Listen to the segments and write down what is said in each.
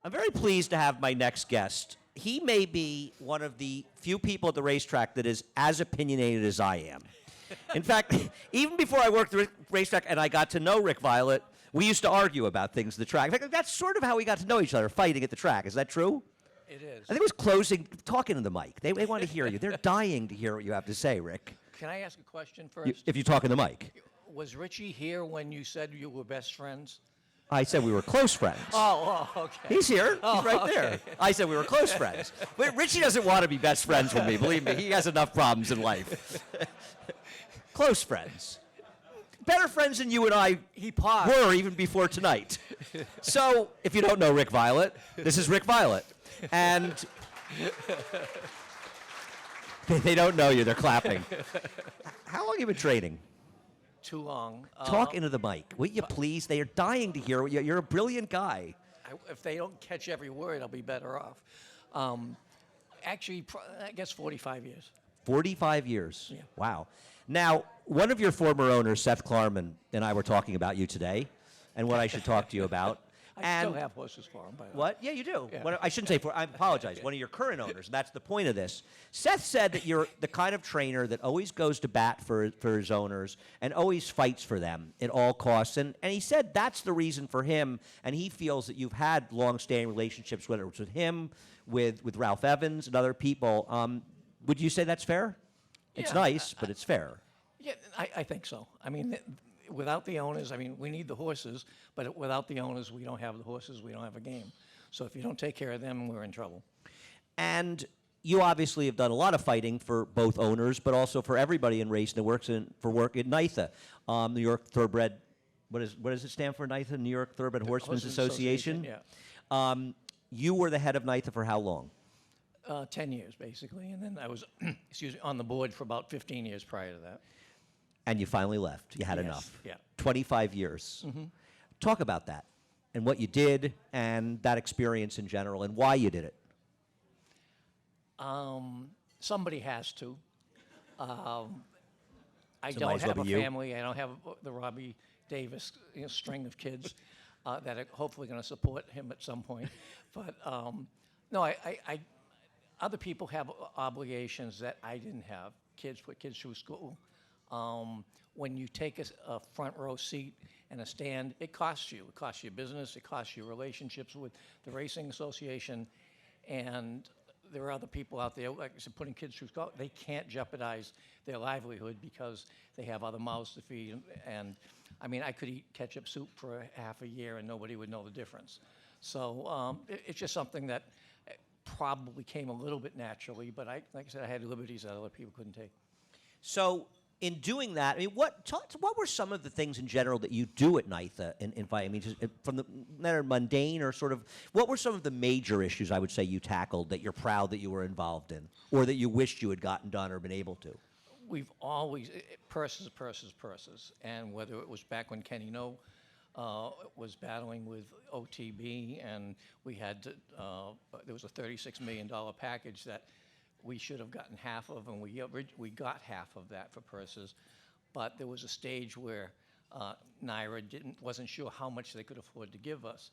I'm very pleased to have my next guest. He may be one of the few people at the racetrack that is as opinionated as I am. In fact, even before I worked the racetrack and I got to know Rick Violette, we used to argue about things at the track. In fact, that's sort of how we got to know each other, fighting at the track. Is that true? It is. I think it was talking to the mic. They want to hear you. They're dying to hear what you have to say, Rick. Can I ask a question first? If you talk in the mic. Was Richie here when you said you were best friends? I said we were close friends. Oh, okay. He's here. He's right okay. there. I said we were close friends. But Richie doesn't want to be best friends with me. Believe me, he has enough problems in life. Close friends. Better friends than you and I were even before tonight. So, if you don't know Rick Violette, this is Rick Violette. And they don't know you. They're clapping. How long have you been training? Too long. Talk into the mic. Will you please? They are dying to hear you. You're a brilliant guy. If they don't catch every word, I'll be better off. Actually, I guess 45 years. 45 years. Yeah. Wow. Now, one of your former owners, Seth Klarman, and I were talking about you today and what I should talk to you about. I still have horses for him, by the way. What? Yeah, you do. Yeah. I shouldn't say for, I apologize. One of your current owners, and that's the point of this. Seth said that you're the kind of trainer that always goes to bat for his owners and always fights for them at all costs. And he said that's the reason for him, and he feels that you've had long-standing relationships, whether it's with him, with Ralph Evans, and other people. Would you say that's fair? It's nice, but it's fair. Yeah, I think so. I mean, without the owners, I mean, we need the horses, but without the owners, we don't have the horses, we don't have a game. So if you don't take care of them, we're in trouble. And you obviously have done a lot of fighting for both owners, but also for everybody in racing that works for work at NYTHA, New York Thoroughbred. What does it stand for, NYTHA? New York Thoroughbred Horsemen's Association. Yeah. You were the head of NYTHA for how long? 10 years, basically, and then I was, on the board for about 15 years prior to that. And you finally left. You had Yes, enough. yeah. 25 years. Talk about that and what you did and that experience in general and why you did it. Somebody has to. I So might don't as well have a be you. family. I don't have the Robbie Davis string of kids that are hopefully going to support him at some point. But no, other people have obligations that I didn't have. Kids put kids through school. When you take a front row seat and a stand, it costs you. It costs you business. It costs you relationships with the racing association. And there are other people out there, like I said, putting kids through school. They can't jeopardize their livelihood because they have other mouths to feed. And I mean, I could eat ketchup soup for half a year and nobody would know the difference. So it's just something that probably came a little bit naturally. But like I said, I had liberties that other people couldn't take. So in doing that, I mean, what were some of the things in general that you do at NYTHA in fighting? I mean, just from the matter mundane or sort of, what were some of the major issues I would say you tackled that you're proud that you were involved in, or that you wished you had gotten done or been able to? We've always, purses, and whether it was back when Kenny No was battling with OTB, and we had to, there was a $36 million package that we should have gotten half of, and we got half of that for purses. But there was a stage where NYRA wasn't sure how much they could afford to give us,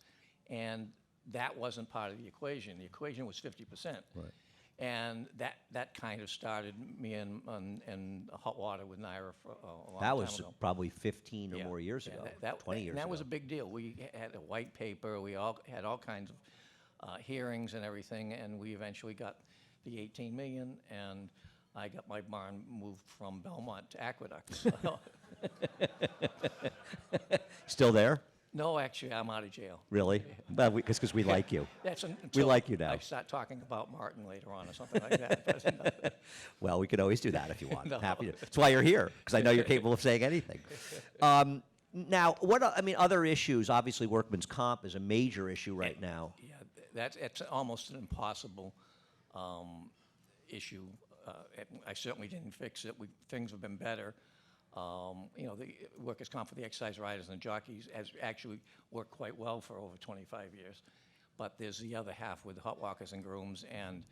and that wasn't part of the equation. The equation was 50%. Right. And that kind of started me in hot water with NYRA for a long time That was ago. probably 15 or Yeah. more years Yeah, ago, 20 years ago. That was a big deal. We had a white paper. We all had all kinds of hearings and everything, and we eventually got the 18 million, and I got my barn moved from Belmont to Aqueduct. So Still there? no, actually, I'm out of jail. Really? Well, because we like you. That's We until like you now. I start talking about Martin later on or something like that. But, Well, we could always do that if you want. No. Happy to. That's why you're here, because I know you're capable of saying anything. Now, I mean, other issues, obviously workman's comp is a major issue right now. yeah, it's almost an impossible issue. I certainly didn't fix it. Things have been better. The workers' comp for the exercise riders and the jockeys has actually worked quite well for over 25 years. But there's the other half with hot walkers and grooms, and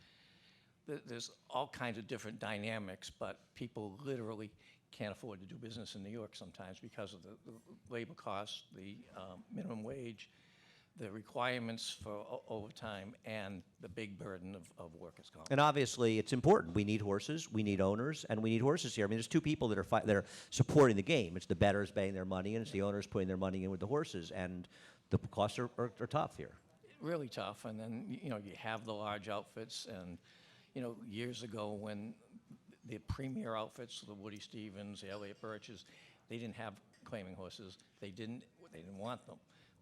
there's all kinds of different dynamics, but people literally can't afford to do business in New York sometimes because of the labor costs, the minimum wage, the requirements for overtime and the big burden of workers' comp. And obviously, it's important. We need horses, we need owners, and we need horses here. I mean, there's two people that are supporting the game. It's the bettors paying their money, and it's the owners putting their money in with the horses. And the costs are tough here. Really tough, and then, you have the large outfits, and, years ago when the premier outfits, the Woody Stevens, the Elliott Birches, they didn't have claiming horses. They didn't want them.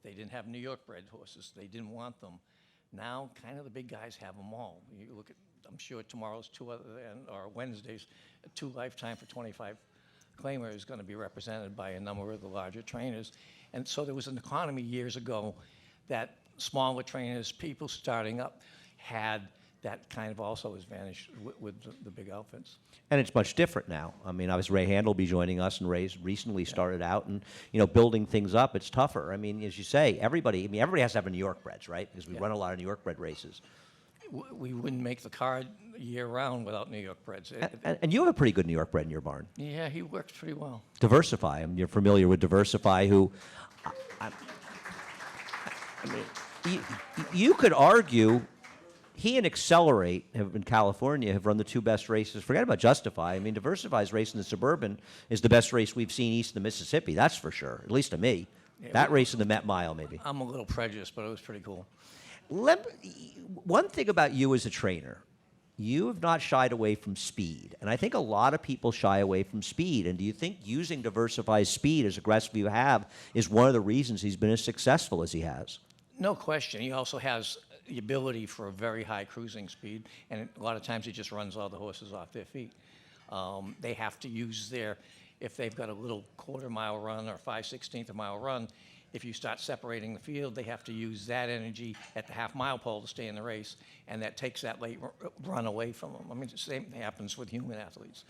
They didn't have New York bred horses. They didn't want them. Now, kind of the big guys have them all. You look at, I'm sure tomorrow's or Wednesday's 2 Lifetime for 25 claimer is going to be represented by a number of the larger trainers. And so there was an economy years ago that smaller trainers, people starting up, had that kind of also has vanished with the big outfits. And it's much different now. I mean, obviously Ray Hand will be joining us, and Ray's recently started out, and building things up. It's tougher. I mean, as you say, everybody has to have a New York breds, right? Because we run a lot of New York bred races. We wouldn't make the card year round without New York breds. And you have a pretty good New York bred in your barn. Yeah, he works pretty well. Diversify. I mean, you're familiar with Diversify, who, I mean, you could argue. He and Accelerate in California have run the 2 best races. Forget about Justify. I mean, Diversify's race in the Suburban is the best race we've seen east of the Mississippi. That's for sure, at least to me. Yeah, that race in the Met Mile, maybe. I'm a little prejudiced, but it was pretty cool. One thing about you as a trainer, you have not shied away from speed. And I think a lot of people shy away from speed. And do you think using Diversify's speed as aggressive you have is one of the reasons he's been as successful as he has? No question. He also has the ability for a very high cruising speed, and a lot of times he just runs all the horses off their feet. They have to use if they've got a little quarter-mile run or 5/16 a mile run, if you start separating the field, they have to use that energy at the half-mile pole to stay in the race, and that takes that late run away from them. I mean, the same thing happens with human athletes.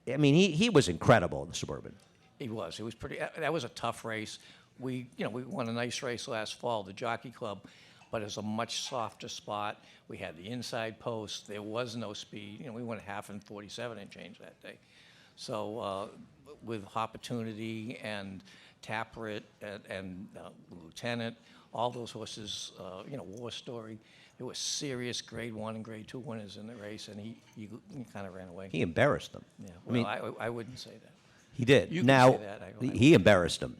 I mean, he was incredible in the Suburban. He was. It was pretty. That was a tough race. We won a nice race last fall, the Jockey Club, but it was a much softer spot. We had the inside post. There was no speed. We went half in 47 and change that day. So with Opportunity and Taprit and Lieutenant, all those horses, War Story, there were serious Grade 1 and Grade 2 winners in the race, and he kind of ran away. He embarrassed them. Yeah, well, I wouldn't say that. He did. You can now, say that. He embarrassed them.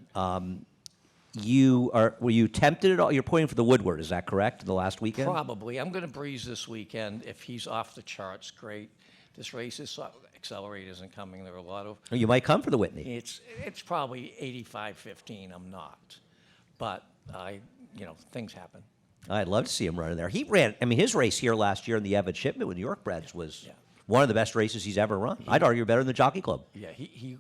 Were you tempted at all? You're pointing for the Woodward, is that correct, the last weekend? Probably. I'm going to breeze this weekend. If he's off the charts, great. This race is Accelerate isn't coming. There are a lot of. Or you might come for the Whitney. It's probably 85-15. I'm not, but things happen. I'd love to see him running there. He ran. I mean, his race here last year in the Evan Shipment with New York Breds was one of the best races he's ever run. I'd argue better than the Jockey Club. Yeah, he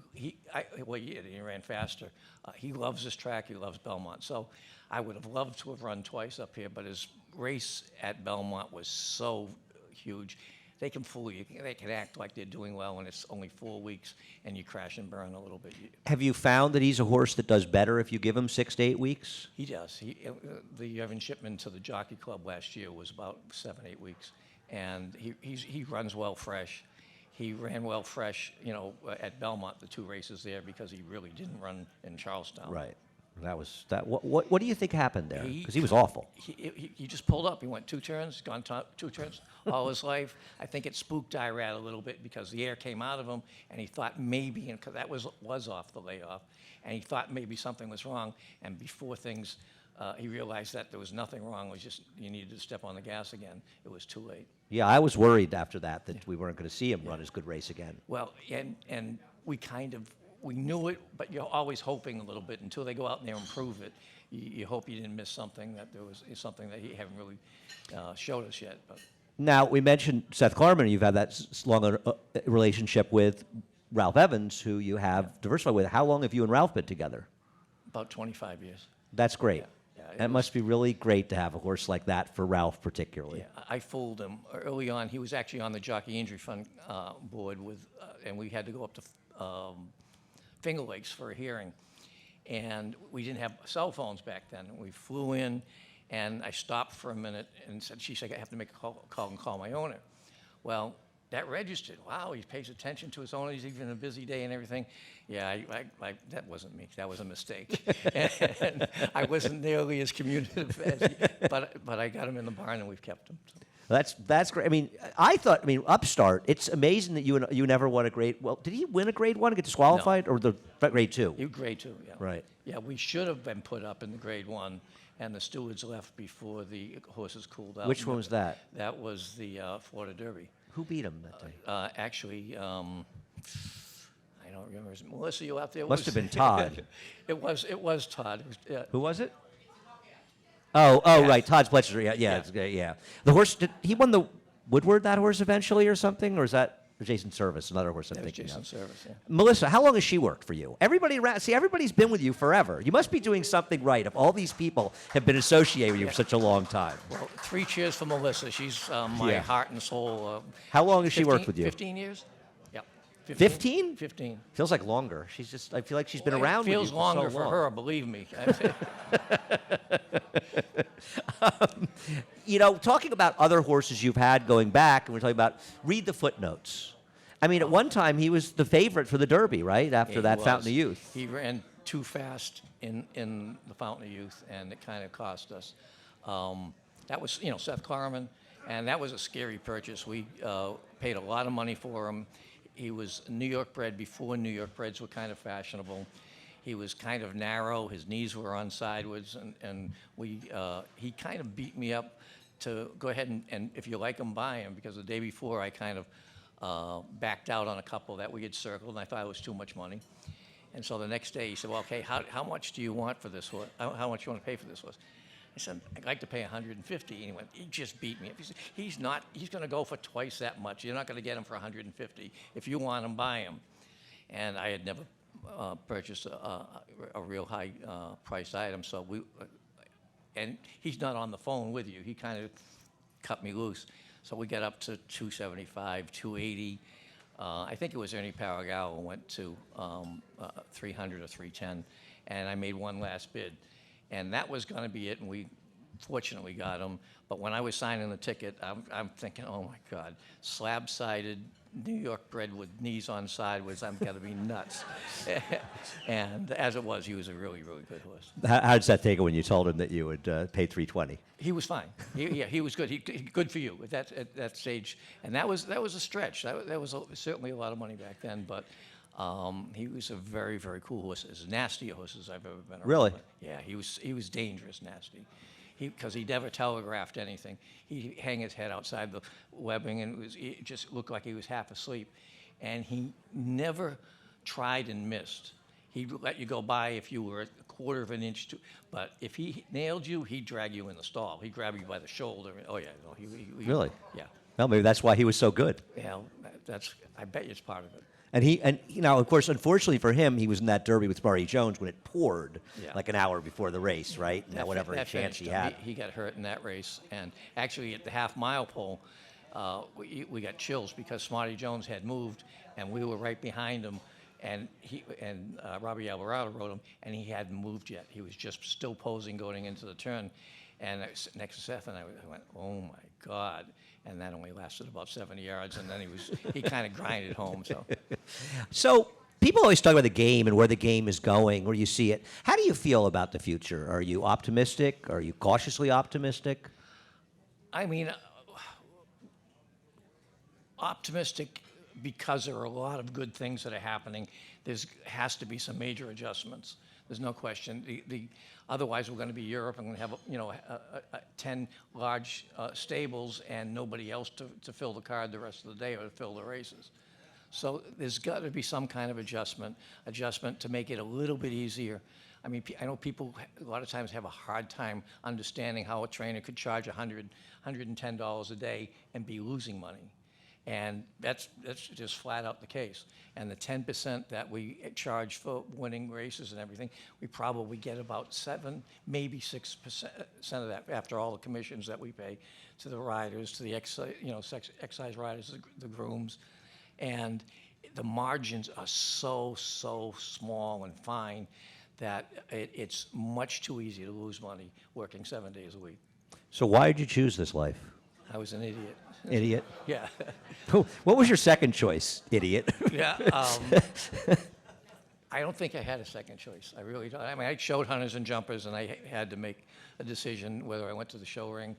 ran faster. He loves this track. He loves Belmont. So I would have loved to have run twice up here, but his race at Belmont was so huge. They can fool you. They can act like they're doing well, and it's only 4 weeks, and you crash and burn a little bit. Have you found that he's a horse that does better if you give him 6 to 8 weeks? He does. The Evan Shipman to the Jockey Club last year was about 7-8 weeks, and he runs well fresh. He ran well fresh, at Belmont, the 2 races there, because he really didn't run in Charlestown. Right. That was that. What do you think happened there? Because he was awful. He just pulled up. He went 2 turns, gone 2 turns all his life. I think it spooked Irad a little bit because the air came out of him, and he thought maybe, and cause that was off the layoff, and he thought maybe something was wrong. And before things, he realized that there was nothing wrong. It was just you needed to step on the gas again. It was too late. Yeah, I was worried after that we weren't going to see him run his good race again. Well, and we knew it, but you're always hoping a little bit until they go out there and prove it. You hope you didn't miss something, that there was something that he haven't really showed us yet. But now, we mentioned Seth Klarman. You've had that long relationship with Ralph Evans, who you have diversified with. How long have you and Ralph been together? About 25 years. That's great. Yeah, That must be really great to have a horse like that for Ralph particularly. Yeah, I fooled him early on. He was actually on the Jockey Injury Fund board and we had to go up to Finger Lakes for a hearing. And we didn't have cell phones back then. We flew in, and I stopped for a minute and said, "She said I have to make a call and call my owner." Well, that registered. Wow, he pays attention to his owners, even a busy day and everything. Yeah, that wasn't me. That was a mistake. And I wasn't nearly as communicative as he, but I got him in the barn and we've kept him. So. That's great. I mean, Upstart. It's amazing that you never won a grade. Well, did he win a grade 1 and get disqualified, or the grade 2? You grade 2, yeah. Right. Yeah, we should have been put up in the grade 1, and the stewards left before the horses cooled out. Which one was that? That was the Florida Derby. Who beat him that day? Actually, I don't remember. Melissa, you out there? Must have been Todd. It was Todd. Who was it? Oh, right, Todd's Pletcher. Yeah. The horse. He won the Woodward, that horse, eventually, or something, or is that Jason Service, another horse I'm That was thinking Jason of? Service, yeah. Melissa, how long has she worked for you? Everybody's been with you forever. You must be doing something right if all these people have been associated with you for such a long time. Well, 3 cheers for Melissa. She's my heart and soul. How long has she worked with you? 15 years? Yep. 15? 15. Feels like longer. I feel like she's been around It feels with you longer so for long. her, believe me. Talking about other horses you've had going back, and we're talking about, read the footnotes. I mean, at one time, he was the favorite for the Derby, right? After that Fountain of Youth. He ran too fast in the Fountain of Youth, and it kind of cost us. That was, Seth Klarman, and that was a scary purchase. We paid a lot of money for him. He was New York bred before New York breds were kind of fashionable. He was kind of narrow. His knees were on sideways, and he kind of beat me up to go ahead and if you like him, buy him, because the day before I kind of backed out on a couple that we had circled, and I thought it was too much money. And so the next day he said, well, okay, how much do you want for this horse? How much do you want to pay for this horse? I said, I'd like to pay 150. And he went, he just beat me. He said, he's going to go for twice that much. You're not going to get him for 150. If you want him, buy him. And I had never purchased a real high priced item. So and he's not on the phone with you. He kind of cut me loose. So we got up to 275, 280. I think it was Ernie Paragallo went to 300 or 310, and I made one last bid. And that was going to be it, and we fortunately got him. But when I was signing the ticket, I'm thinking, oh my God, slab-sided, New York bred with knees on sideways, I'm going to be nuts. And as it was, he was a really, really good horse. How did that take it when you told him that you would pay $320? He was fine. He was good. He good for you at that stage. And that was a stretch. That was certainly a lot of money back then. But he was a very, very cool horse. As nasty a horse as I've ever been around. Really? But yeah, he was dangerous, nasty. Because he never telegraphed anything. He'd hang his head outside the webbing, and it just looked like he was half asleep. And he never tried and missed. He'd let you go by if you were a quarter of an inch too. But if he nailed you, he'd drag you in the stall. He'd grab you by the shoulder. Oh yeah, no, he Really? Yeah. Well, maybe that's why he was so good. Yeah, I bet you it's part of it. And of course, unfortunately for him, he was in that Derby with Murray Jones when it poured like an hour before the race, right? And whatever chance he had. He got hurt in that race, and actually at the half-mile pole, we got chills because Smarty Jones had moved, and we were right behind him, and Robbie Alvarado rode him, and he hadn't moved yet. He was just still posing going into the turn, and I was next to Seth, and I went, oh my God. And that only lasted about 70 yards, and then he kind of grinded home. So people always talk about the game and where the game is going, where you see it. How do you feel about the future? Are you optimistic? Are you cautiously optimistic? I mean, optimistic because there are a lot of good things that are happening. There has to be some major adjustments. There's no question. Otherwise, we're going to be Europe and we're going to have 10 large stables and nobody else to fill the card the rest of the day or to fill the races. So there's got to be some kind of adjustment to make it a little bit easier. I mean, I know people a lot of times have a hard time understanding how a trainer could charge $100, $110 a day and be losing money. And that's just flat out the case. And the 10% that we charge for winning races and everything, we probably get about 7, maybe 6% of that after all the commissions that we pay to the riders, to the excise riders, the grooms. And the margins are so small and fine that it's much too easy to lose money working 7 days a week. So why did you choose this life? I was an idiot. Idiot. Yeah. What was your second choice? Idiot. Yeah. I don't think I had a second choice. I really don't. I mean, I showed hunters and jumpers, and I had to make a decision whether I went to the show ring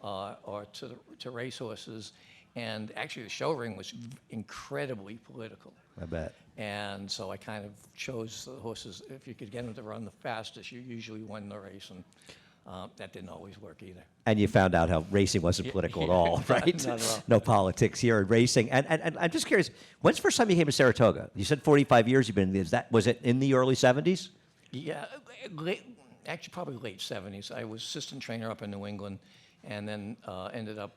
or to racehorses. And actually, the show ring was incredibly political. I bet. And so I kind of chose the horses. If you could get them to run the fastest, you usually won the race, and that didn't always work either. And you found out how racing wasn't political at all, right? Not at all. No politics here in racing. And I'm just curious, when's the first time you came to Saratoga? You said 45 years you've been in this. Was it in the early 70s? Yeah, actually probably late 70s. I was assistant trainer up in New England, and then ended up,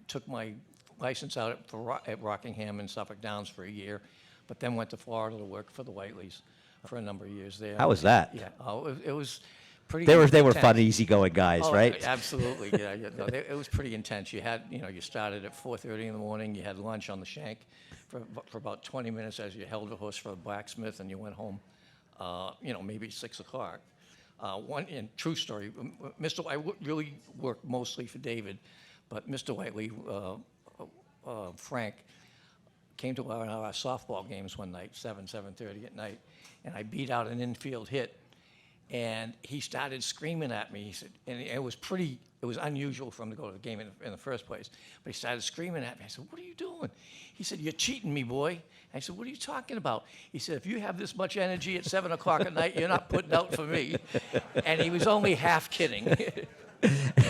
took my license out at Rockingham and Suffolk Downs for a year, but then went to Florida to work for the Whiteleys for a number of years there. How was that? Yeah, it was pretty. They were intense. fun, easygoing guys, Oh, right? Absolutely, yeah. No, it was pretty intense. You had, you started at 4:30 in the morning. You had lunch on the shank for about 20 minutes as you held the horse for the blacksmith, and you went home, maybe 6 o'clock. True story, I really worked mostly for David, but Mr. Whiteley, Frank, came to our softball games one night, 7:30 at night, and I beat out an infield hit. And he started screaming at me. He said, and it was unusual for him to go to the game in the first place. But he started screaming at me. I said, "What are you doing?" He said, "You're cheating me, boy." I said, "What are you talking about?" He said, "If you have this much energy at 7 o'clock at night, you're not putting out for me." And he was only half kidding.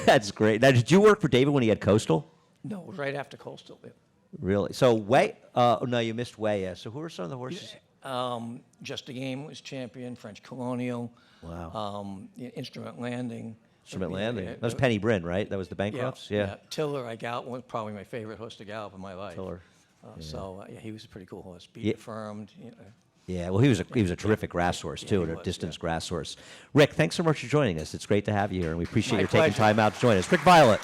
That's great. Now, did you work for David when he had Coastal? No, right after Coastal. Yeah. Really? So Way? No, you missed Way. Yeah. So who are some of the horses? Just a Game was champion. French Colonial. Wow. Instrument Landing. Instrument Landing. That was Penny Bryn, right? That was the Bancrofts? Yeah. Tiller, I galloped, was probably my favorite horse to gallop in my life. Tiller. So he was a pretty cool horse. Beat Yeah. affirmed. Yeah, well, he was a terrific grass horse, too, he and a was, distance yeah. grass horse. Rick, thanks so much for joining us. It's great to have you here, and we appreciate My your taking pleasure. time out to join us. Rick Violette.